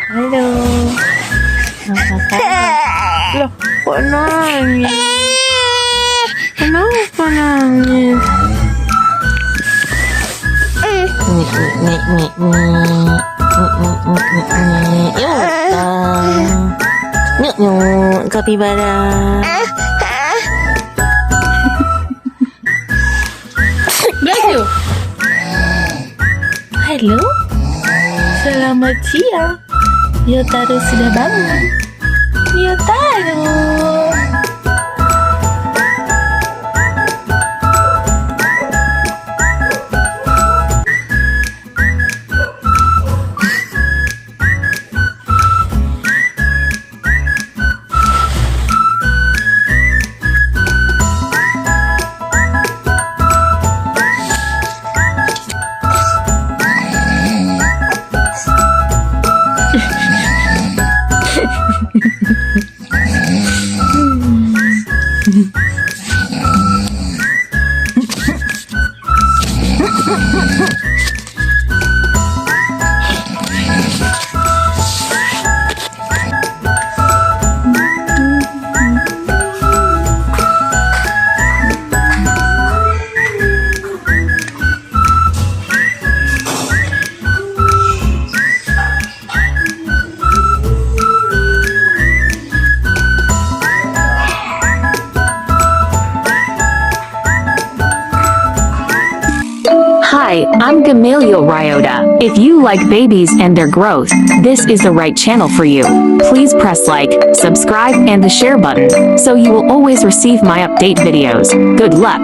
Halo. Apa kabar? Loh, kok nangis? Kenapa nangis? Yuk, kapibara. Bless you. Halo. Selamat siang. Ryota sudah bangun. Ryota. Hi, I'm Gamaliel Ryota. If you like babies and their growth, this is the right channel for you. Please press like, subscribe and the share button, so you will always receive my update videos. Good luck!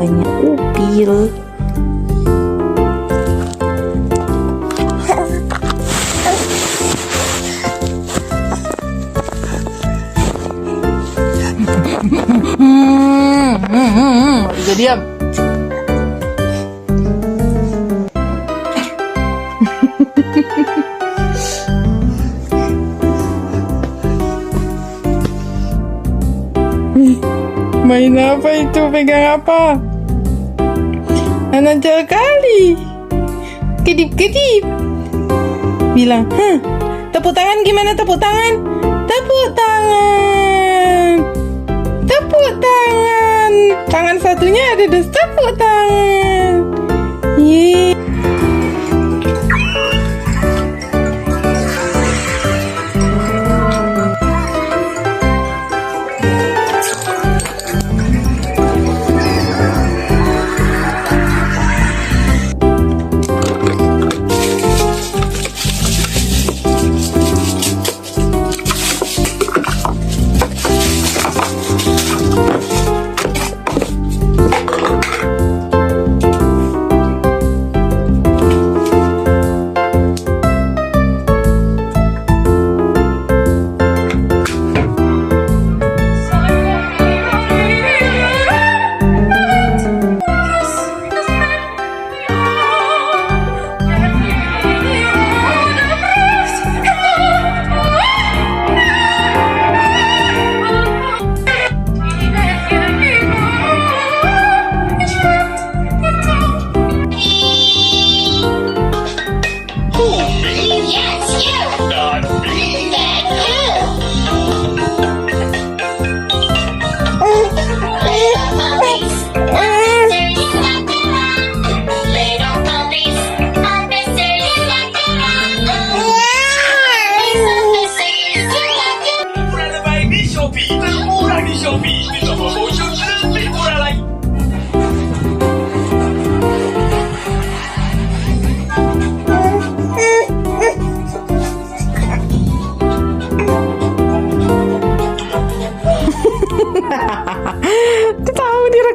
Banyak upil. Bisa diam. Main apa itu? Pegang apa? Anak kali. Kedip-kedip. Bilang, tepuk tangan gimana tepuk tangan? Tepuk tangan. Tepuk tangan. Tangan satunya ada tepuk tangan. Yeay.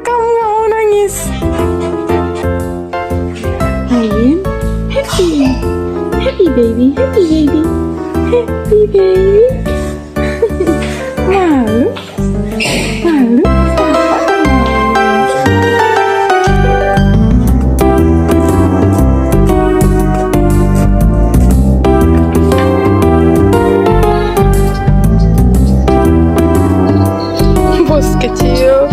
kamu nggak mau nangis. Ayim, happy, happy baby, happy baby, happy baby. Malu, malu. Bos kecil,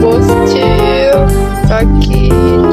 bos kecil, sakit.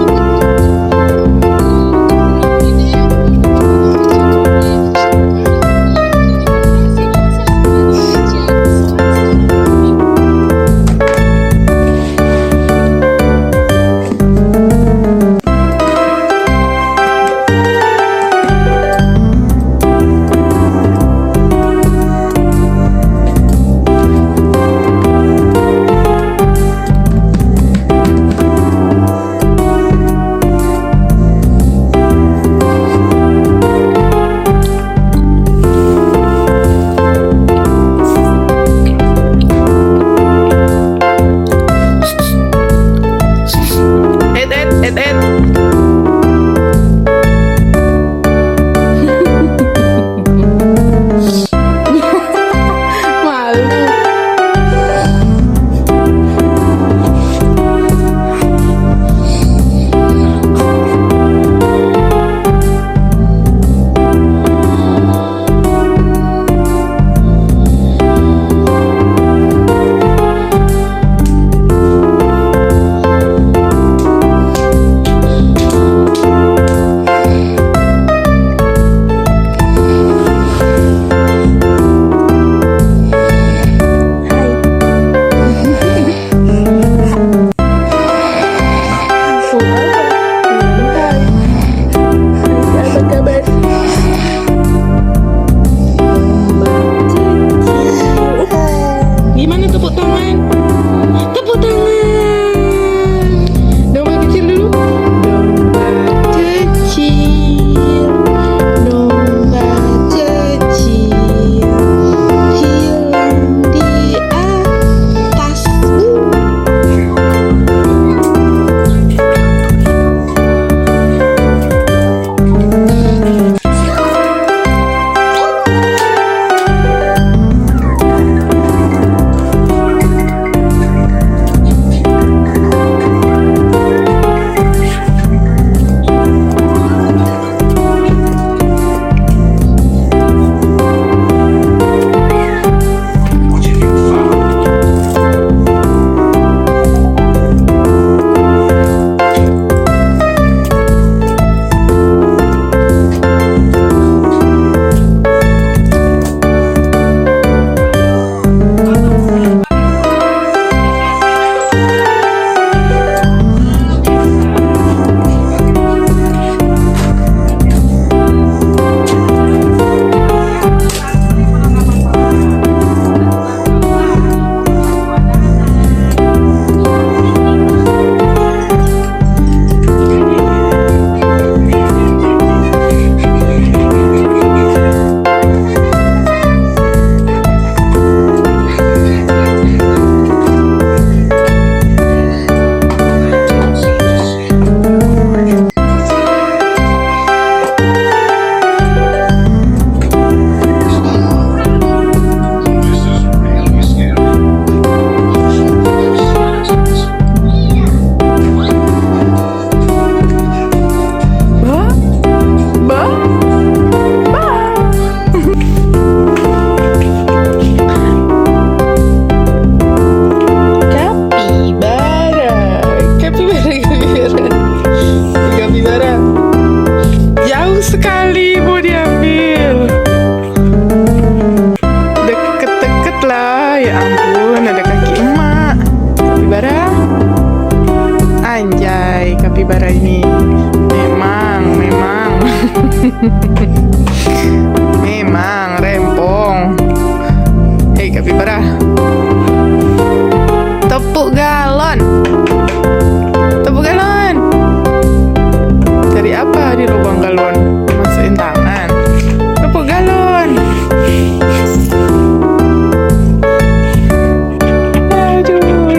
Gimana tepuk tangan? Tepuk tangan. Domba kecil dulu. Domba kecil, domba kecil, hilang di atasku. kapibara ini memang rempong. Hei kapibara, tepuk galon, tepuk galon. Cari apa di lubang galon? Masukin tangan. Tepuk galon. Aduh.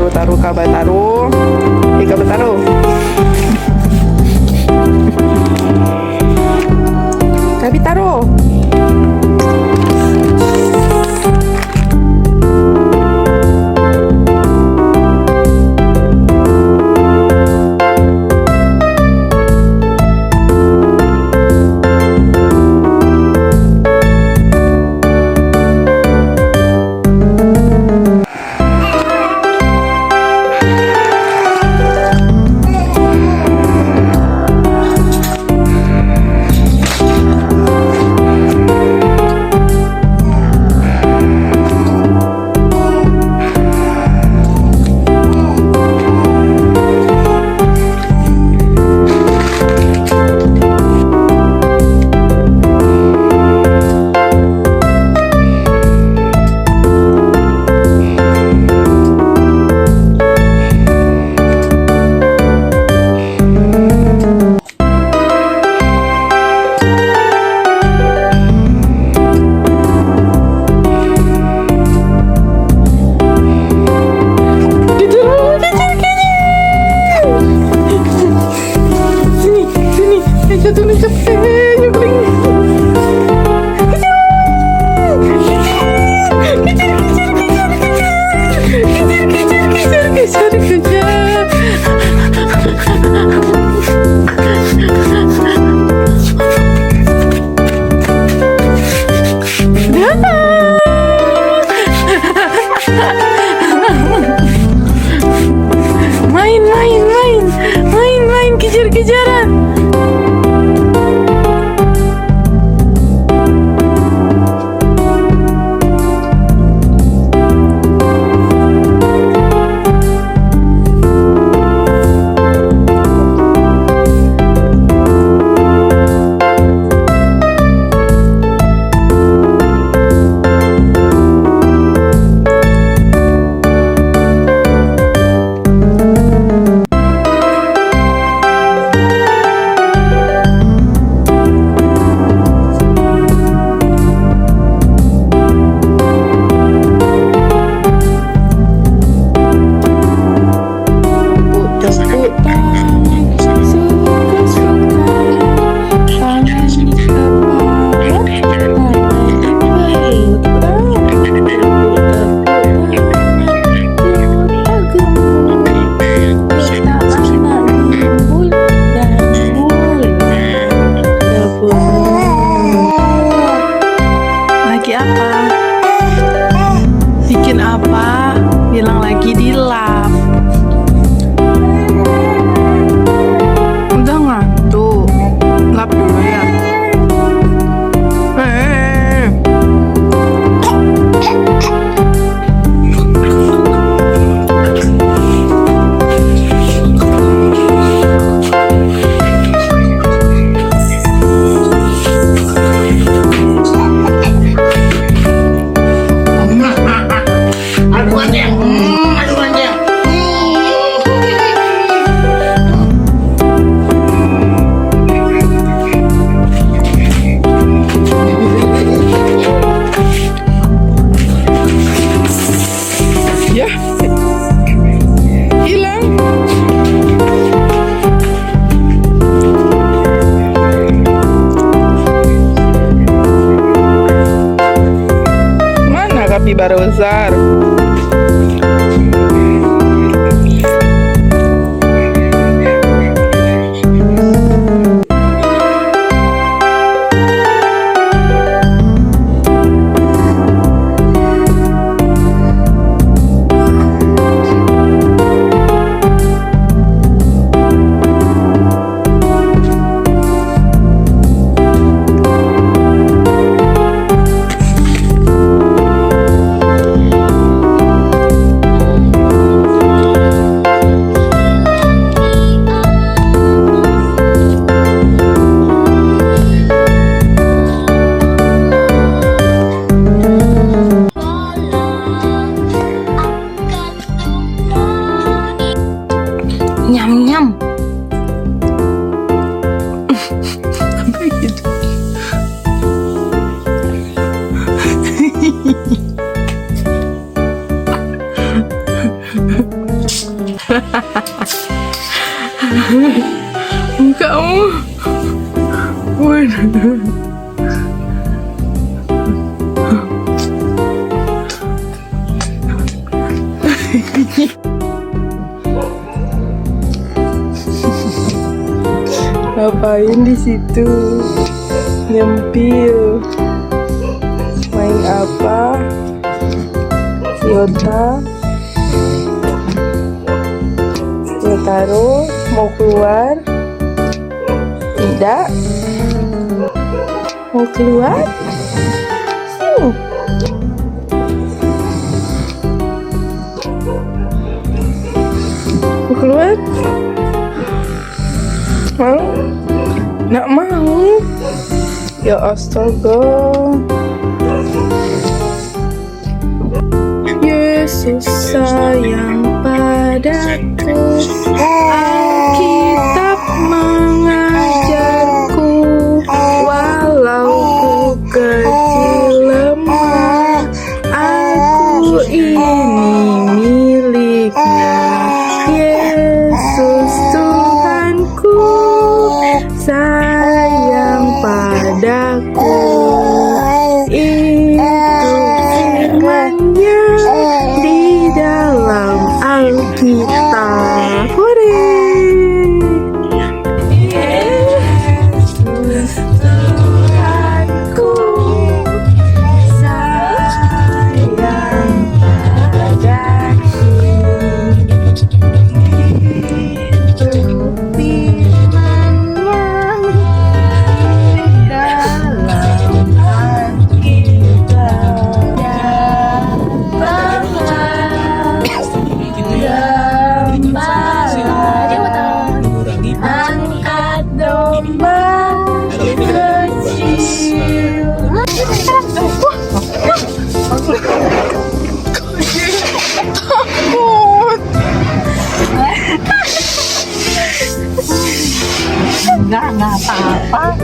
taruh kabar taruh. Kabar taruh. Tapi taruh. Jatuh nih nyebling. Kejar. Main kejar-kejaran. Bikin apa? Bilang lagi di lab. Udah ngantuk. Lab dulu ya. Kapibara besar. Nyam nyam. Apa gitu? Mukamu. Waduh. Ngapain di situ? Nyempil. Main apa? Ryota. Ryotaro mau keluar? Tidak. Mau keluar? Mau keluar? Mau? Nggak mau. Ya astaga. Yesus sayang padaku. Alkitab mengajarku. Walau ku kecil lemah, aku ini miliknya. Yesus Tuhanku sayang padaku. Itu firman-Nya di dalam Alkitab. Hore! Yesus Tuhanku sayang padaku. Itu firman-Nya di dalam Alkitab. Angkat domba kecil. Takut. Enggak apa-apa.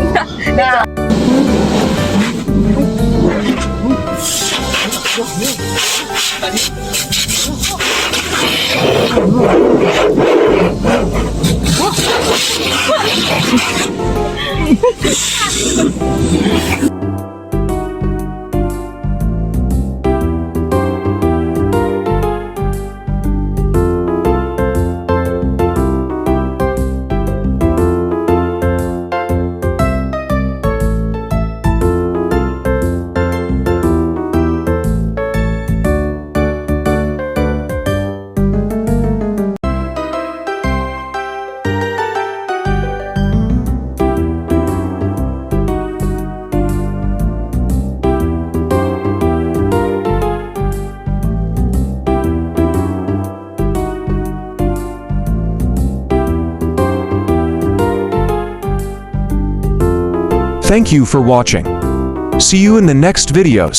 Thank you for watching. See you in the next videos.